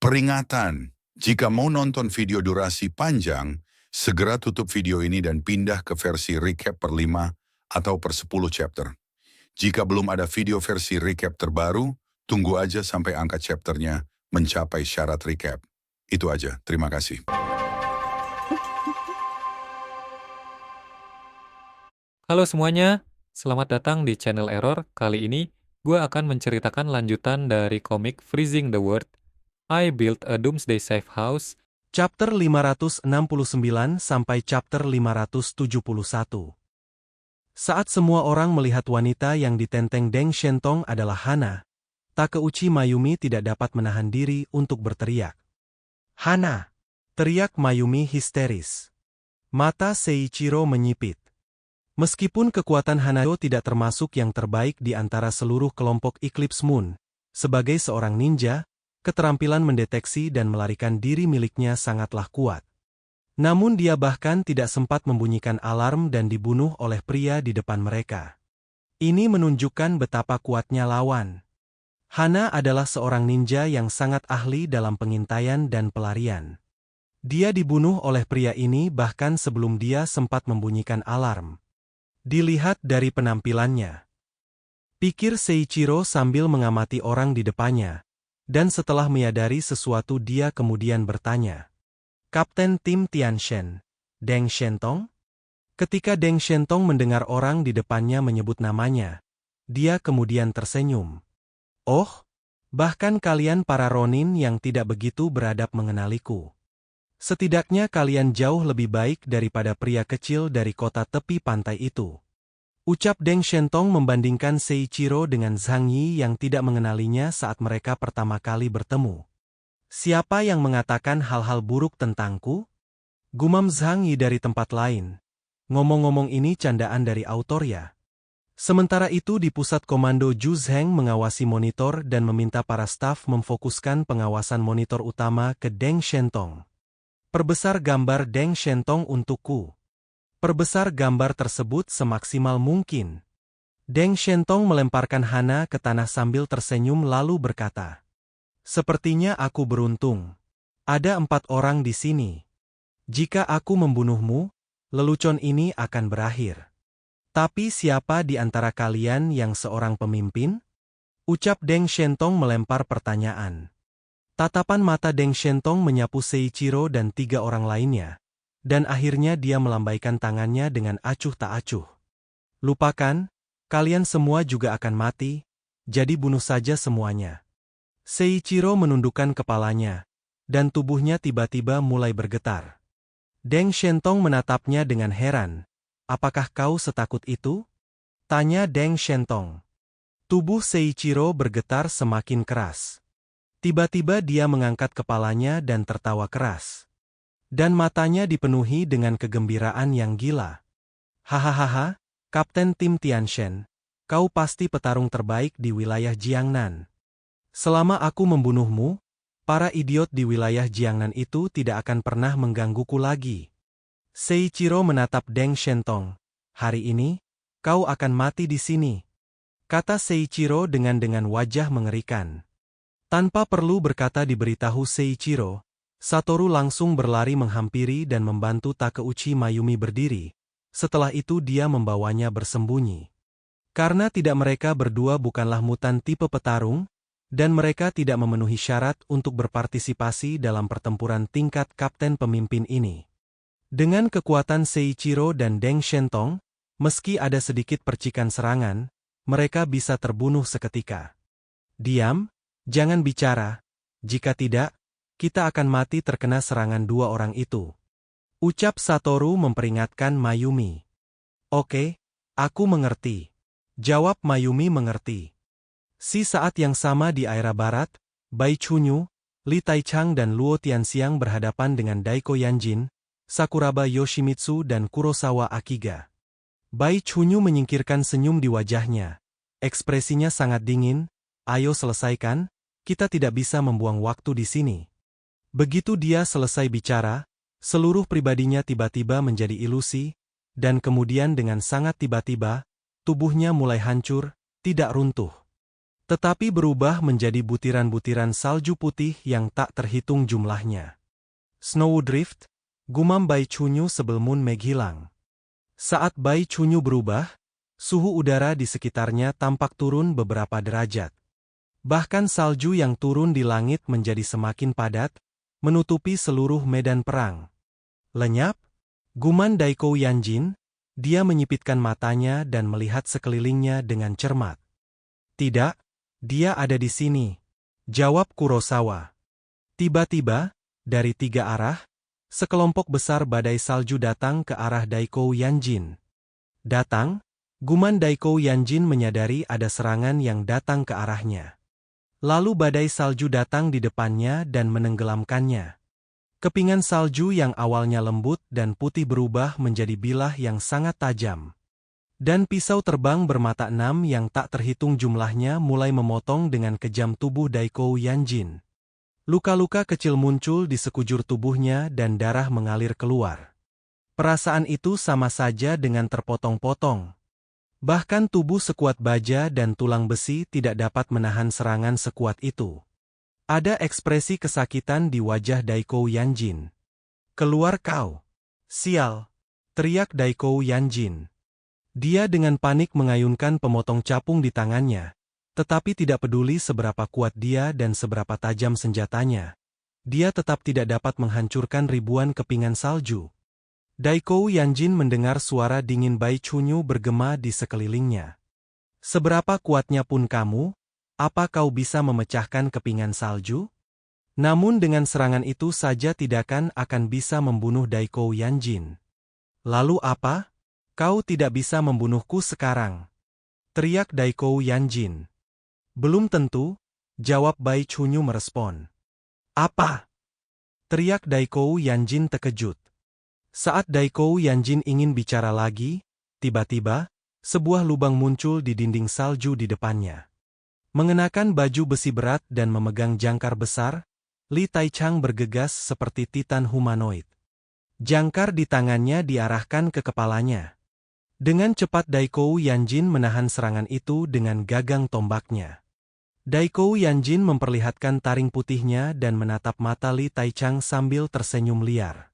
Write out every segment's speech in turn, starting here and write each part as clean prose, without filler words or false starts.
Peringatan, jika mau nonton video durasi panjang, segera tutup video ini dan pindah ke versi recap per 5 atau per 10 chapter. Jika belum ada video versi recap terbaru, tunggu aja sampai angka chapternya mencapai syarat recap. Itu aja, terima kasih. Halo semuanya, selamat datang di channel Error. Kali ini, gue akan menceritakan lanjutan dari komik Freezing the World, I Built a Doomsday Safe House, Chapter 569 sampai chapter 571. Saat semua orang melihat wanita yang ditenteng Deng Shentong adalah Hana, Takeuchi Mayumi tidak dapat menahan diri untuk berteriak. "Hana!" teriak Mayumi histeris. Mata Seiichiro menyipit. Meskipun kekuatan Hanayo tidak termasuk yang terbaik di antara seluruh kelompok Eclipse Moon, sebagai seorang ninja, keterampilan mendeteksi dan melarikan diri miliknya sangatlah kuat. Namun dia bahkan tidak sempat membunyikan alarm dan dibunuh oleh pria di depan mereka. Ini menunjukkan betapa kuatnya lawan. Hana adalah seorang ninja yang sangat ahli dalam pengintaian dan pelarian. Dia dibunuh oleh pria ini bahkan sebelum dia sempat membunyikan alarm. Dilihat dari penampilannya, pikir Seiichiro sambil mengamati orang di depannya, dan setelah menyadari sesuatu dia kemudian bertanya. "Kapten Tim Tianshen, Deng Shentong?" Ketika Deng Shentong mendengar orang di depannya menyebut namanya, dia kemudian tersenyum. "Oh, bahkan kalian para Ronin yang tidak begitu beradab mengenaliku. Setidaknya kalian jauh lebih baik daripada pria kecil dari kota tepi pantai itu." Ucap Deng Shentong membandingkan Seiichiro dengan Zhang Yi yang tidak mengenalinya saat mereka pertama kali bertemu. "Siapa yang mengatakan hal-hal buruk tentangku?" Gumam Zhang Yi dari tempat lain. "Ngomong-ngomong ini candaan dari autor ya?" Sementara itu di pusat komando Zhu Zheng mengawasi monitor dan meminta para staf memfokuskan pengawasan monitor utama ke Deng Shentong. "Perbesar gambar Deng Shentong untukku. Perbesar gambar tersebut semaksimal mungkin." Deng Shentong melemparkan Hana ke tanah sambil tersenyum lalu berkata, "Sepertinya aku beruntung. Ada 4 orang di sini. Jika aku membunuhmu, lelucon ini akan berakhir. Tapi siapa di antara kalian yang seorang pemimpin?" Ucap Deng Shentong melempar pertanyaan. Tatapan mata Deng Shentong menyapu Seiichiro dan 3 orang lainnya, dan akhirnya dia melambaikan tangannya dengan acuh tak acuh. "Lupakan, kalian semua juga akan mati, jadi bunuh saja semuanya." Seiichiro menundukkan kepalanya, dan tubuhnya tiba-tiba mulai bergetar. Deng Shentong menatapnya dengan heran. "Apakah kau setakut itu?" tanya Deng Shentong. Tubuh Seiichiro bergetar semakin keras. Tiba-tiba dia mengangkat kepalanya dan tertawa keras. Dan matanya dipenuhi dengan kegembiraan yang gila. "Hahaha, Kapten Tim Tianshen, kau pasti petarung terbaik di wilayah Jiangnan. Selama aku membunuhmu, para idiot di wilayah Jiangnan itu tidak akan pernah menggangguku lagi." Seiichiro menatap Deng Shentong. "Hari ini, kau akan mati di sini," kata Seiichiro dengan wajah mengerikan. Tanpa perlu berkata diberitahu Seiichiro, Satoru langsung berlari menghampiri dan membantu Takeuchi Mayumi berdiri. Setelah itu dia membawanya bersembunyi. Karena tidak mereka berdua bukanlah mutan tipe petarung, dan mereka tidak memenuhi syarat untuk berpartisipasi dalam pertempuran tingkat kapten pemimpin ini. Dengan kekuatan Seiichiro dan Deng Shentong, meski ada sedikit percikan serangan, mereka bisa terbunuh seketika. "Diam, jangan bicara, jika tidak, kita akan mati terkena serangan 2 orang itu," ucap Satoru memperingatkan Mayumi. "Oke, aku mengerti," jawab Mayumi mengerti. Saat yang sama di area barat, Bai Chunyu, Li Taichang dan Luo Tianxiang berhadapan dengan Daiko Yanjin, Sakuraba Yoshimitsu dan Kurosawa Akiga. Bai Chunyu menyingkirkan senyum di wajahnya. Ekspresinya sangat dingin. "Ayo selesaikan, kita tidak bisa membuang waktu di sini." Begitu dia selesai bicara, seluruh pribadinya tiba-tiba menjadi ilusi, dan kemudian dengan sangat tiba-tiba, tubuhnya mulai hancur, tidak runtuh. tetapi berubah menjadi butiran-butiran salju putih yang tak terhitung jumlahnya. Snowdrift, gumam Bai Chunyu sebelum menghilang. Saat Bai Chunyu berubah, suhu udara di sekitarnya tampak turun beberapa derajat. Bahkan salju yang turun di langit menjadi semakin padat, menutupi seluruh medan perang. Lenyap, gumam Daiko Yanjin, dia menyipitkan matanya dan melihat sekelilingnya dengan cermat. Tidak, dia ada di sini, jawab Kurosawa. Tiba-tiba, dari 3 arah, sekelompok besar badai salju datang ke arah Daiko Yanjin. Datang, gumam Daiko Yanjin menyadari ada serangan yang datang ke arahnya. Lalu badai salju datang di depannya dan menenggelamkannya. Kepingan salju yang awalnya lembut dan putih berubah menjadi bilah yang sangat tajam. Dan pisau terbang bermata 6 yang tak terhitung jumlahnya mulai memotong dengan kejam tubuh Daiko Yanjin. Luka-luka kecil muncul di sekujur tubuhnya dan darah mengalir keluar. Perasaan itu sama saja dengan terpotong-potong. Bahkan tubuh sekuat baja dan tulang besi tidak dapat menahan serangan sekuat itu. Ada ekspresi kesakitan di wajah Daiko Yanjin. Keluar kau! Sial! Teriak Daiko Yanjin. Dia dengan panik mengayunkan pemotong capung di tangannya. Tetapi tidak peduli seberapa kuat dia dan seberapa tajam senjatanya. Dia tetap tidak dapat menghancurkan ribuan kepingan salju. Daiko Yanjin mendengar suara dingin Bai Chunyu bergema di sekelilingnya. Seberapa kuatnya pun kamu, apa kau bisa memecahkan kepingan salju? Namun dengan serangan itu saja tidak akan bisa membunuh Daiko Yanjin. Lalu apa? Kau tidak bisa membunuhku sekarang. Teriak Daiko Yanjin. Belum tentu, jawab Bai Chunyu merespon. Apa? Teriak Daiko Yanjin terkejut. Saat Daiko Yanjin ingin bicara lagi, tiba-tiba, sebuah lubang muncul di dinding salju di depannya. Mengenakan baju besi berat dan memegang jangkar besar, Li Taichang bergegas seperti titan humanoid. Jangkar di tangannya diarahkan ke kepalanya. Dengan cepat Daiko Yanjin menahan serangan itu dengan gagang tombaknya. Daiko Yanjin memperlihatkan taring putihnya dan menatap mata Li Taichang sambil tersenyum liar.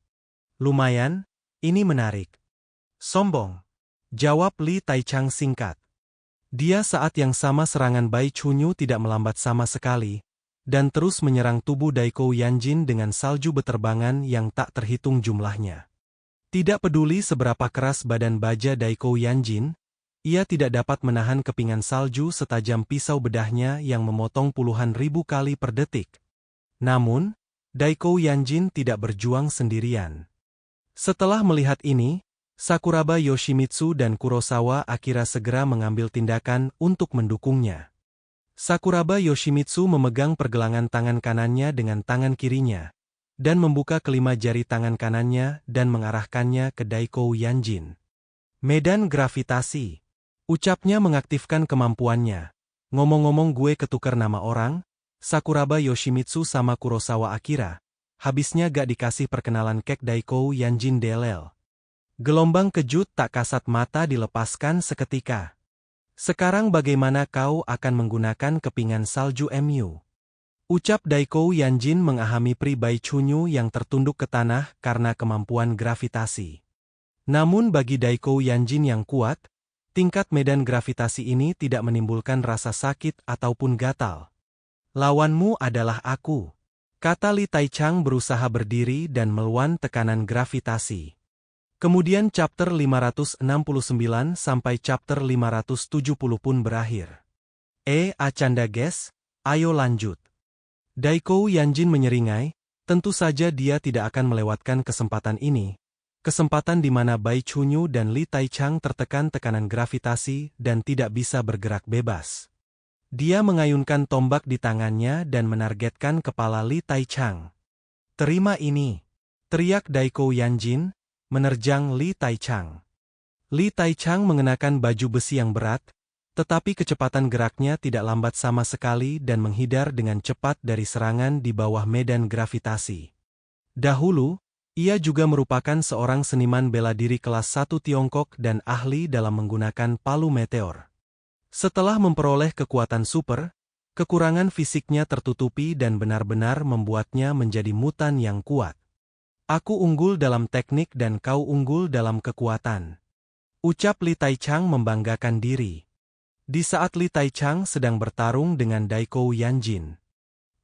Lumayan, ini menarik. Sombong, jawab Li Taichang singkat. Dia saat yang sama serangan Bai Chunyu tidak melambat sama sekali, dan terus menyerang tubuh Daiko Yanjin dengan salju beterbangan yang tak terhitung jumlahnya. Tidak peduli seberapa keras badan baja Daiko Yanjin, ia tidak dapat menahan kepingan salju setajam pisau bedahnya yang memotong puluhan ribu kali per detik. Namun, Daiko Yanjin tidak berjuang sendirian. Setelah melihat ini, Sakuraba Yoshimitsu dan Kurosawa akhirnya segera mengambil tindakan untuk mendukungnya. Sakuraba Yoshimitsu memegang pergelangan tangan kanannya dengan tangan kirinya, dan membuka kelima jari tangan kanannya dan mengarahkannya ke Daiko Yanjin. Medan gravitasi. Ucapnya mengaktifkan kemampuannya. Ngomong-ngomong gue ketukar nama orang, Sakuraba Yoshimitsu sama Kurosawa Akira. Habisnya gak dikasih perkenalan kek Daiko Yanjin delel. Gelombang kejut tak kasat mata dilepaskan seketika. Sekarang bagaimana kau akan menggunakan kepingan salju MU? Ucap Daiko Yanjin mengahami Pri Bai Chunyu yang tertunduk ke tanah karena kemampuan gravitasi. Namun bagi Daiko Yanjin yang kuat, tingkat medan gravitasi ini tidak menimbulkan rasa sakit ataupun gatal. Lawanmu adalah aku, kata Li Taichang berusaha berdiri dan melawan tekanan gravitasi. Kemudian chapter 569 sampai chapter 570 pun berakhir. Acanda guys, ayo lanjut. Daiko Yanjin menyeringai, tentu saja dia tidak akan melewatkan kesempatan ini. Kesempatan di mana Bai Chunyu dan Li Taichang tertekan tekanan gravitasi dan tidak bisa bergerak bebas. Dia mengayunkan tombak di tangannya dan menargetkan kepala Li Taichang. Terima ini, teriak Daiko Yanjin, menerjang Li Taichang. Li Taichang mengenakan baju besi yang berat, tetapi kecepatan geraknya tidak lambat sama sekali dan menghindar dengan cepat dari serangan di bawah medan gravitasi. Dahulu, ia juga merupakan seorang seniman bela diri kelas 1 Tiongkok dan ahli dalam menggunakan palu meteor. Setelah memperoleh kekuatan super, Kekurangan fisiknya tertutupi dan benar-benar membuatnya menjadi mutan yang kuat. Aku unggul dalam teknik dan kau unggul dalam kekuatan. Ucap Li Taichang membanggakan diri. Di saat Li Taichang sedang bertarung dengan Daikou Yanjin,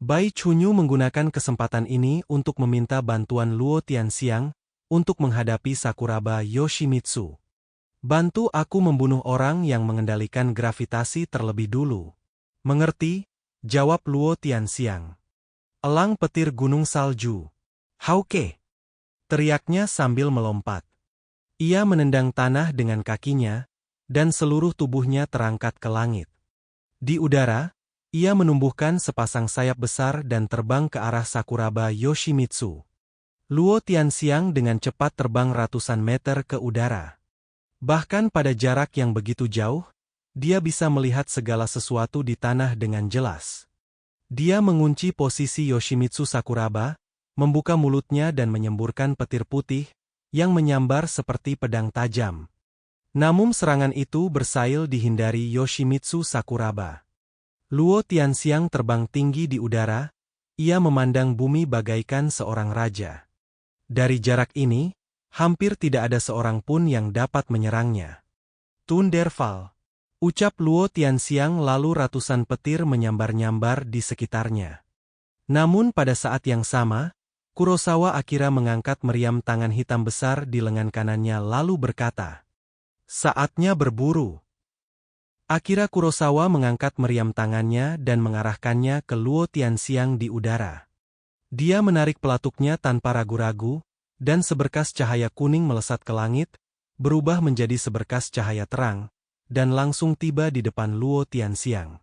Bai Chunyu menggunakan kesempatan ini untuk meminta bantuan Luo Tianxiang untuk menghadapi Sakuraba Yoshimitsu. Bantu aku membunuh orang yang mengendalikan gravitasi terlebih dulu. Mengerti? Jawab Luo Tianxiang. Elang petir gunung salju. Hauke! Teriaknya sambil melompat. Ia menendang tanah dengan kakinya, dan seluruh tubuhnya terangkat ke langit. Di udara, ia menumbuhkan sepasang sayap besar dan terbang ke arah Sakuraba Yoshimitsu. Luo Tianxiang dengan cepat terbang ratusan meter ke udara. Bahkan pada jarak yang begitu jauh, dia bisa melihat segala sesuatu di tanah dengan jelas. Dia mengunci posisi Yoshimitsu Sakuraba, membuka mulutnya dan menyemburkan petir putih yang menyambar seperti pedang tajam. Namun serangan itu berhasil dihindari Yoshimitsu Sakuraba. Luo Tianxiang terbang tinggi di udara, ia memandang bumi bagaikan seorang raja. Dari jarak ini, hampir tidak ada seorang pun yang dapat menyerangnya. Thunderfall. Ucap Luo Tianxiang lalu ratusan petir menyambar-nyambar di sekitarnya. Namun pada saat yang sama, Kurosawa Akira mengangkat meriam tangan hitam besar di lengan kanannya lalu berkata, "Saatnya berburu." Akira Kurosawa mengangkat meriam tangannya dan mengarahkannya ke Luo Tianxiang di udara. Dia menarik pelatuknya tanpa ragu-ragu, dan seberkas cahaya kuning melesat ke langit, berubah menjadi seberkas cahaya terang, dan langsung tiba di depan Luo Tianxiang.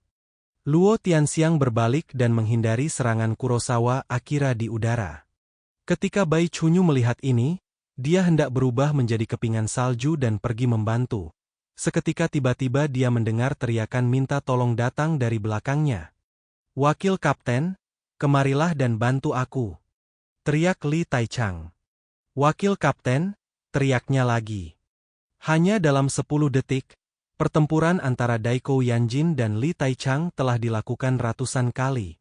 Luo Tianxiang berbalik dan menghindari serangan Kurosawa Akira di udara. Ketika Bai Chunyu melihat ini, dia hendak berubah menjadi kepingan salju dan pergi membantu. Seketika tiba-tiba dia mendengar teriakan minta tolong datang dari belakangnya. "Wakil Kapten, kemarilah dan bantu aku," teriak Li Taichang. "Wakil Kapten," teriaknya lagi. Hanya dalam 10 detik, pertempuran antara Daikou Yanjin dan Li Taichang telah dilakukan ratusan kali.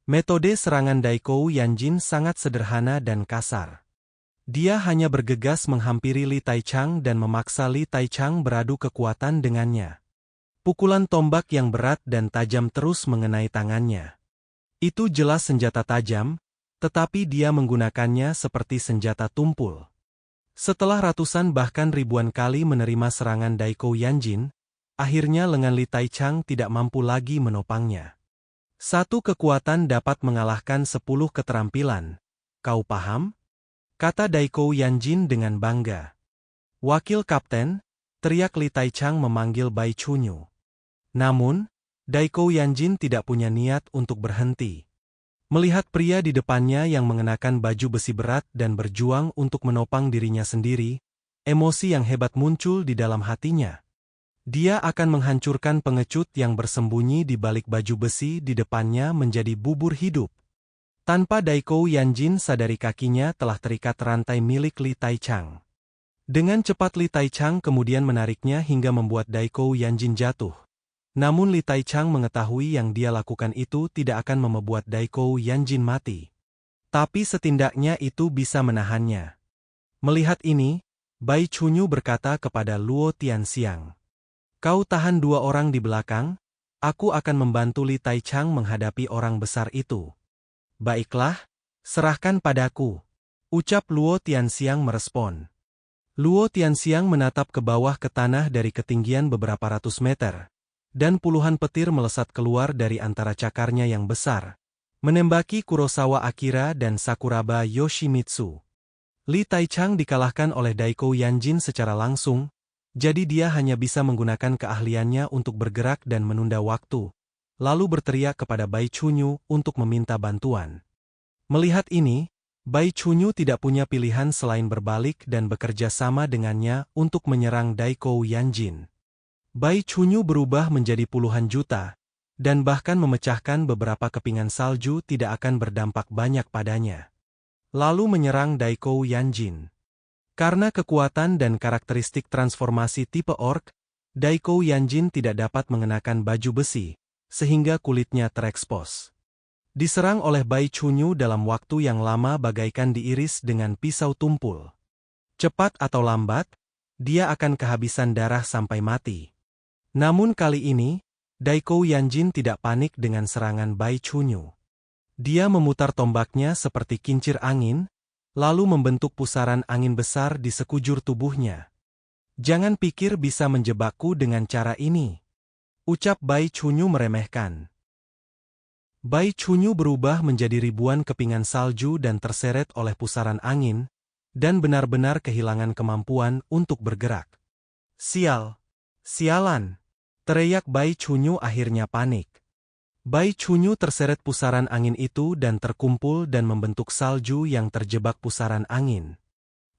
Metode serangan Daikou Yanjin sangat sederhana dan kasar. Dia hanya bergegas menghampiri Li Taichang dan memaksa Li Taichang beradu kekuatan dengannya. Pukulan tombak yang berat dan tajam terus mengenai tangannya. Itu jelas senjata tajam, tetapi dia menggunakannya seperti senjata tumpul. Setelah ratusan bahkan ribuan kali menerima serangan Daikou Yanjin, akhirnya lengan Li Taichang tidak mampu lagi menopangnya. Satu kekuatan dapat mengalahkan 10 keterampilan. Kau paham? Kata Daikou Yanjin dengan bangga. "Wakil Kapten," teriak Li Taichang memanggil Bai Chunyu. Namun, Daikou Yanjin tidak punya niat untuk berhenti. Melihat pria di depannya yang mengenakan baju besi berat dan berjuang untuk menopang dirinya sendiri, emosi yang hebat muncul di dalam hatinya. Dia akan menghancurkan pengecut yang bersembunyi di balik baju besi di depannya menjadi bubur hidup. Tanpa Daikou Yanjin sadari kakinya telah terikat rantai milik Li Taichang. Dengan cepat Li Taichang kemudian menariknya hingga membuat Daikou Yanjin jatuh. Namun Li Taichang mengetahui yang dia lakukan itu tidak akan membuat Daikou Yanjin mati. Tapi setidaknya itu bisa menahannya. Melihat ini, Bai Chunyu berkata kepada Luo Tianxiang, "Kau tahan 2 orang di belakang, aku akan membantu Li Taichang menghadapi orang besar itu." "Baiklah, serahkan padaku," ucap Luo Tianxiang merespon. Luo Tianxiang menatap ke bawah ke tanah dari ketinggian beberapa ratus meter. Dan puluhan petir melesat keluar dari antara cakarnya yang besar, menembaki Kurosawa Akira dan Sakuraba Yoshimitsu. Li Taichang dikalahkan oleh Daikou Yanjin secara langsung, jadi dia hanya bisa menggunakan keahliannya untuk bergerak dan menunda waktu, lalu berteriak kepada Bai Chunyu untuk meminta bantuan. Melihat ini, Bai Chunyu tidak punya pilihan selain berbalik dan bekerja sama dengannya untuk menyerang Daikou Yanjin. Bai Chunyu berubah menjadi puluhan juta, dan bahkan memecahkan beberapa kepingan salju tidak akan berdampak banyak padanya. Lalu menyerang Daikou Yanjin. Karena kekuatan dan karakteristik transformasi tipe orc, Daikou Yanjin tidak dapat mengenakan baju besi, sehingga kulitnya terekspos. Diserang oleh Bai Chunyu dalam waktu yang lama bagaikan diiris dengan pisau tumpul. Cepat atau lambat, dia akan kehabisan darah sampai mati. Namun kali ini, Daikou Yanjin tidak panik dengan serangan Bai Chunyu. Dia memutar tombaknya seperti kincir angin, lalu membentuk pusaran angin besar di sekujur tubuhnya. "Jangan pikir bisa menjebakku dengan cara ini," ucap Bai Chunyu meremehkan. Bai Chunyu berubah menjadi ribuan kepingan salju dan terseret oleh pusaran angin, dan benar-benar kehilangan kemampuan untuk bergerak. "Sial! Sialan!" teriak Bai Chunyu akhirnya panik. Bai Chunyu terseret pusaran angin itu dan terkumpul dan membentuk salju yang terjebak pusaran angin.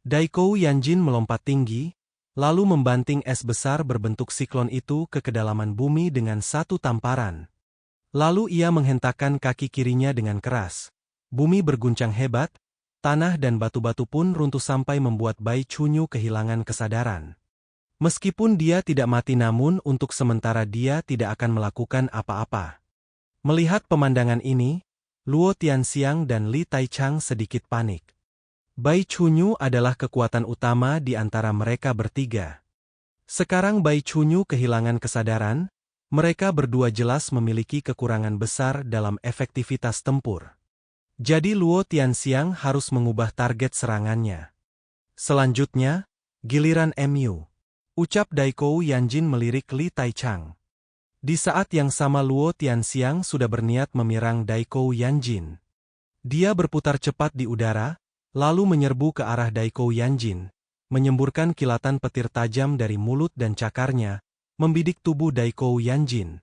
Daikou Yanjin melompat tinggi, lalu membanting es besar berbentuk siklon itu ke kedalaman bumi dengan satu tamparan. Lalu ia menghentakkan kaki kirinya dengan keras. Bumi berguncang hebat, tanah dan batu-batu pun runtuh sampai membuat Bai Chunyu kehilangan kesadaran. Meskipun dia tidak mati, namun untuk sementara dia tidak akan melakukan apa-apa. Melihat pemandangan ini, Luo Tianxiang dan Li Taichang sedikit panik. Bai Chunyu adalah kekuatan utama di antara mereka bertiga. Sekarang Bai Chunyu kehilangan kesadaran, mereka berdua jelas memiliki kekurangan besar dalam efektivitas tempur. Jadi Luo Tianxiang harus mengubah target serangannya. Selanjutnya, giliran MU, ucap Daikou Yanjin melirik Li Taichang. Di saat yang sama Luo Tianxiang sudah berniat memirang Daikou Yanjin. Dia berputar cepat di udara, lalu menyerbu ke arah Daikou Yanjin, menyemburkan kilatan petir tajam dari mulut dan cakarnya, membidik tubuh Daikou Yanjin.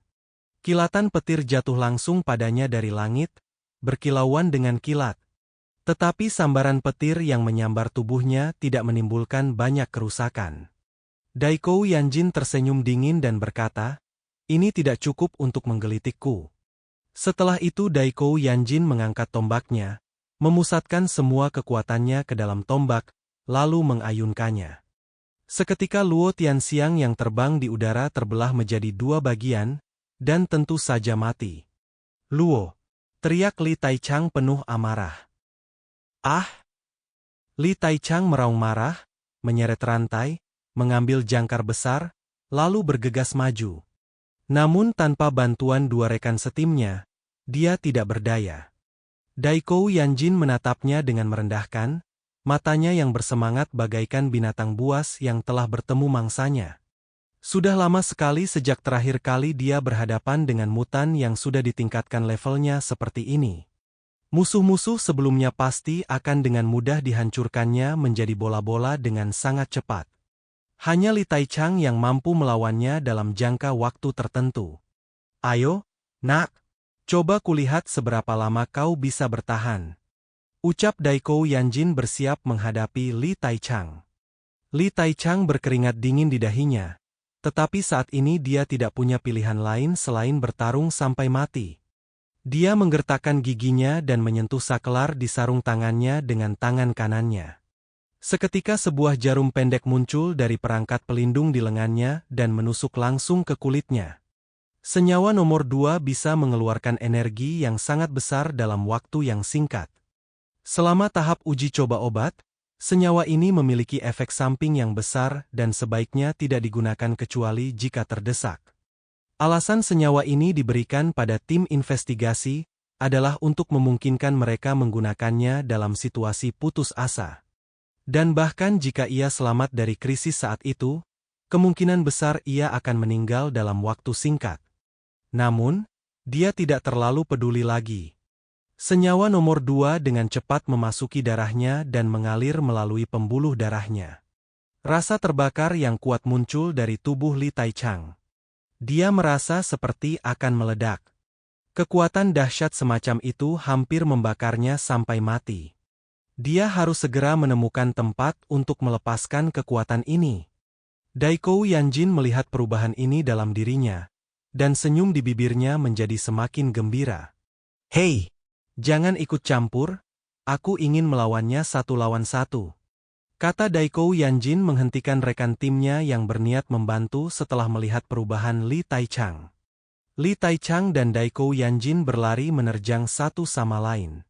Kilatan petir jatuh langsung padanya dari langit, berkilauan dengan kilat. Tetapi sambaran petir yang menyambar tubuhnya tidak menimbulkan banyak kerusakan. Daikou Yanjin tersenyum dingin dan berkata, "Ini tidak cukup untuk menggelitikku." Setelah itu Daikou Yanjin mengangkat tombaknya, memusatkan semua kekuatannya ke dalam tombak, lalu mengayunkannya. Seketika Luo Tianxiang yang terbang di udara terbelah menjadi dua bagian, dan tentu saja mati. "Luo!" teriak Li Taichang penuh amarah. "Ah!" Li Taichang meraung marah, menyeret rantai, mengambil jangkar besar, lalu bergegas maju. Namun tanpa bantuan dua rekan setimnya, dia tidak berdaya. Daikou Yanjin menatapnya dengan merendahkan, matanya yang bersemangat bagaikan binatang buas yang telah bertemu mangsanya. Sudah lama sekali sejak terakhir kali dia berhadapan dengan mutan yang sudah ditingkatkan levelnya seperti ini. Musuh-musuh sebelumnya pasti akan dengan mudah dihancurkannya menjadi bola-bola dengan sangat cepat. Hanya Li Taichang yang mampu melawannya dalam jangka waktu tertentu. "Ayo, nak, coba kulihat seberapa lama kau bisa bertahan," ucap Daikou Yanjin bersiap menghadapi Li Taichang. Li Taichang berkeringat dingin di dahinya, tetapi saat ini dia tidak punya pilihan lain selain bertarung sampai mati. Dia menggertakkan giginya dan menyentuh sakelar di sarung tangannya dengan tangan kanannya. Seketika sebuah jarum pendek muncul dari perangkat pelindung di lengannya dan menusuk langsung ke kulitnya. Senyawa nomor 2 bisa mengeluarkan energi yang sangat besar dalam waktu yang singkat. Selama tahap uji coba obat, senyawa ini memiliki efek samping yang besar dan sebaiknya tidak digunakan kecuali jika terdesak. Alasan senyawa ini diberikan pada tim investigasi adalah untuk memungkinkan mereka menggunakannya dalam situasi putus asa. Dan bahkan jika ia selamat dari krisis saat itu, kemungkinan besar ia akan meninggal dalam waktu singkat. Namun, dia tidak terlalu peduli lagi. Senyawa nomor 2 dengan cepat memasuki darahnya dan mengalir melalui pembuluh darahnya. Rasa terbakar yang kuat muncul dari tubuh Li Taichang. Dia merasa seperti akan meledak. Kekuatan dahsyat semacam itu hampir membakarnya sampai mati. Dia harus segera menemukan tempat untuk melepaskan kekuatan ini. Daikou Yanjin melihat perubahan ini dalam dirinya, dan senyum di bibirnya menjadi semakin gembira. "Hei, jangan ikut campur, aku ingin melawannya 1 lawan 1. Kata Daikou Yanjin menghentikan rekan timnya yang berniat membantu setelah melihat perubahan Li Taichang. Li Taichang dan Daikou Yanjin berlari menerjang satu sama lain.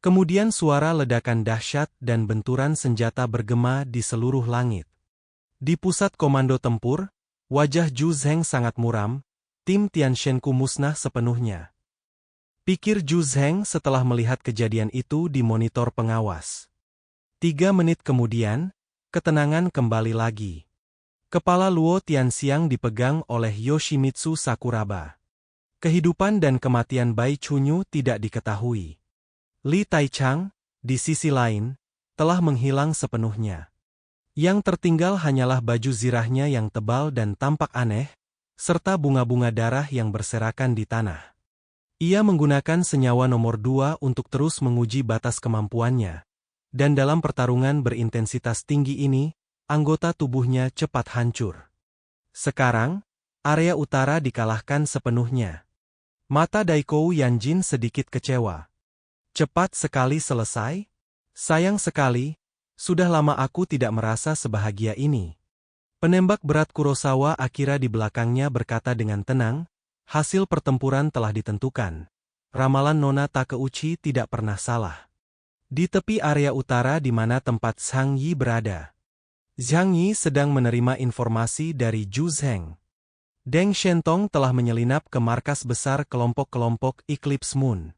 Kemudian suara ledakan dahsyat dan benturan senjata bergema di seluruh langit. Di pusat komando tempur, wajah Zhu Zheng sangat muram, tim Tianshenku musnah sepenuhnya. Pikir Zhu Zheng setelah melihat kejadian itu di monitor pengawas. 3 menit kemudian, ketenangan kembali lagi. Kepala Luo Tianxiang dipegang oleh Yoshimitsu Sakuraba. Kehidupan dan kematian Bai Chunyu tidak diketahui. Li Taichang, di sisi lain, telah menghilang sepenuhnya. Yang tertinggal hanyalah baju zirahnya yang tebal dan tampak aneh, serta bunga-bunga darah yang berserakan di tanah. Ia menggunakan senyawa nomor 2 untuk terus menguji batas kemampuannya. Dan dalam pertarungan berintensitas tinggi ini, anggota tubuhnya cepat hancur. Sekarang, area utara dikalahkan sepenuhnya. Mata Daikou Yanjin sedikit kecewa. Cepat sekali selesai? Sayang sekali, sudah lama aku tidak merasa sebahagia ini. Penembak berat Kurosawa Akira di belakangnya berkata dengan tenang, hasil pertempuran telah ditentukan. Ramalan Nona Takeuchi tidak pernah salah. Di tepi area utara di mana tempat Zhang Yi berada. Zhang Yi sedang menerima informasi dari Zhu Zheng. Deng Shentong telah menyelinap ke markas besar kelompok-kelompok Eclipse Moon.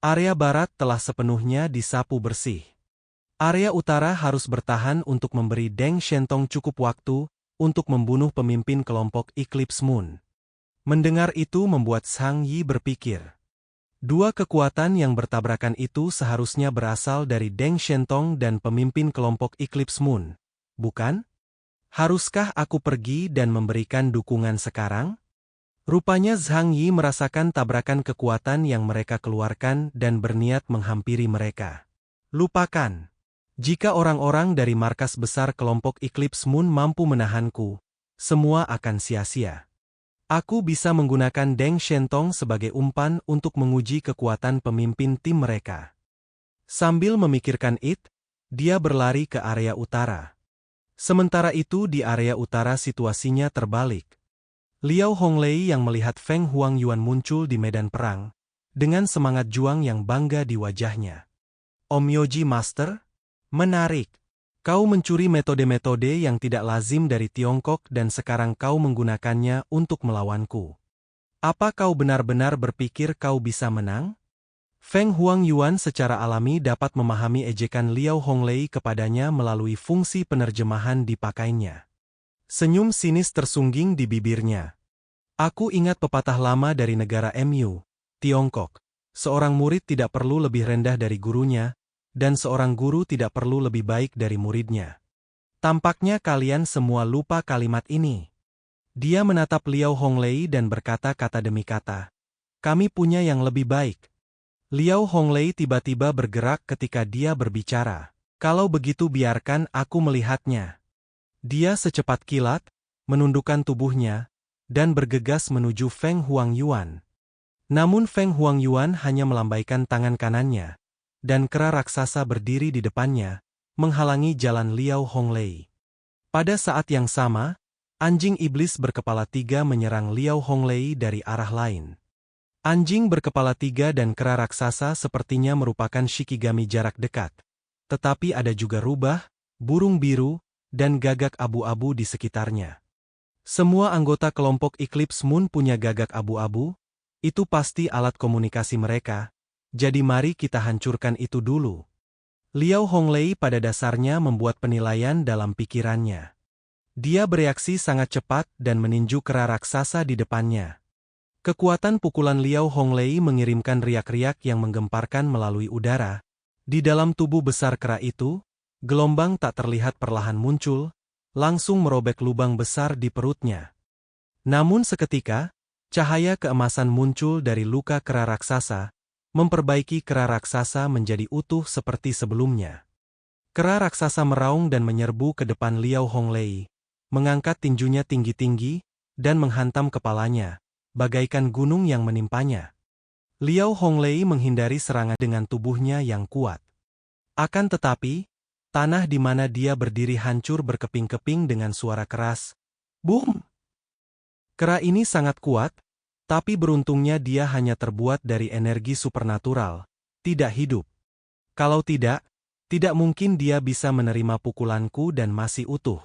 Area barat telah sepenuhnya disapu bersih. Area utara harus bertahan untuk memberi Deng Shentong cukup waktu untuk membunuh pemimpin kelompok Eclipse Moon. Mendengar itu membuat Zhang Yi berpikir. 2 kekuatan yang bertabrakan itu seharusnya berasal dari Deng Shentong dan pemimpin kelompok Eclipse Moon, bukan? Haruskah aku pergi dan memberikan dukungan sekarang? Rupanya Zhang Yi merasakan tabrakan kekuatan yang mereka keluarkan dan berniat menghampiri mereka. Lupakan. Jika orang-orang dari markas besar kelompok Eclipse Moon mampu menahanku, semua akan sia-sia. Aku bisa menggunakan Deng Shentong sebagai umpan untuk menguji kekuatan pemimpin tim mereka. Sambil memikirkan dia berlari ke area utara. Sementara itu di area utara situasinya terbalik. Liao Honglei yang melihat Feng Huangyuan muncul di medan perang, dengan semangat juang yang bangga di wajahnya. Om Yoji Master? Menarik. Kau mencuri metode-metode yang tidak lazim dari Tiongkok dan sekarang kau menggunakannya untuk melawanku. Apa kau benar-benar berpikir kau bisa menang? Feng Huangyuan secara alami dapat memahami ejekan Liao Honglei kepadanya melalui fungsi penerjemahan dipakainya. Senyum sinis tersungging di bibirnya. Aku ingat pepatah lama dari negara MU, Tiongkok. Seorang murid tidak perlu lebih rendah dari gurunya, dan seorang guru tidak perlu lebih baik dari muridnya. Tampaknya kalian semua lupa kalimat ini. Dia menatap Liao Honglei dan berkata kata demi kata. Kami punya yang lebih baik. Liao Honglei tiba-tiba bergerak ketika dia berbicara. Kalau begitu biarkan aku melihatnya. Dia secepat kilat, menundukkan tubuhnya, dan bergegas menuju Feng Huangyuan. Namun Feng Huangyuan hanya melambaikan tangan kanannya, dan kera raksasa berdiri di depannya, menghalangi jalan Liao Honglei. Pada saat yang sama, anjing iblis berkepala 3 menyerang Liao Honglei dari arah lain. Anjing berkepala 3 dan kera raksasa sepertinya merupakan shikigami jarak dekat. Tetapi ada juga rubah, burung biru, dan gagak abu-abu di sekitarnya. Semua anggota kelompok Eclipse Moon punya gagak abu-abu, itu pasti alat komunikasi mereka, jadi mari kita hancurkan itu dulu. Liao Honglei pada dasarnya membuat penilaian dalam pikirannya. Dia bereaksi sangat cepat dan meninju kera raksasa di depannya. Kekuatan pukulan Liao Honglei mengirimkan riak-riak yang menggemparkan melalui udara. Di dalam tubuh besar kera itu, gelombang tak terlihat perlahan muncul, langsung merobek lubang besar di perutnya. Namun seketika, cahaya keemasan muncul dari luka kera raksasa, memperbaiki kera raksasa menjadi utuh seperti sebelumnya. Kera raksasa meraung dan menyerbu ke depan Liao Honglei, mengangkat tinjunya tinggi-tinggi, dan menghantam kepalanya, bagaikan gunung yang menimpanya. Liao Honglei menghindari serangan dengan tubuhnya yang kuat. Akan tetapi, tanah di mana dia berdiri hancur berkeping-keping dengan suara keras. Boom! Kera ini sangat kuat, Tapi beruntungnya dia hanya terbuat dari energi supernatural, tidak hidup. Kalau tidak mungkin dia bisa menerima pukulanku dan masih utuh.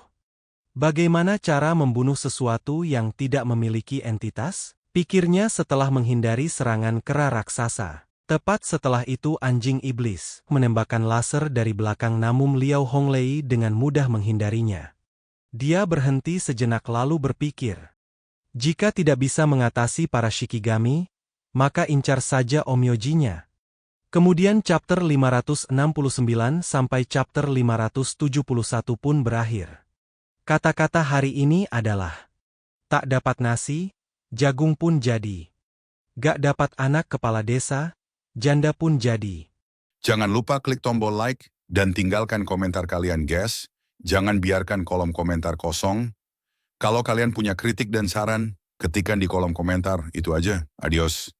Bagaimana cara membunuh sesuatu yang tidak memiliki entitas? Pikirnya setelah menghindari serangan kera raksasa. Tepat setelah itu anjing iblis menembakkan laser dari belakang namun Liao Honglei dengan mudah menghindarinya. Dia berhenti sejenak lalu berpikir. Jika tidak bisa mengatasi para Shikigami, maka incar saja Onmyoji-nya. Kemudian chapter 569 sampai chapter 571 pun berakhir. Kata-kata hari ini adalah, tak dapat nasi, jagung pun jadi. Gak dapat anak kepala desa, janda pun jadi. Jangan lupa klik tombol like dan tinggalkan komentar kalian guys. Jangan biarkan kolom komentar kosong. Kalau kalian punya kritik dan saran, ketikkan di kolom komentar. Itu aja. Adios.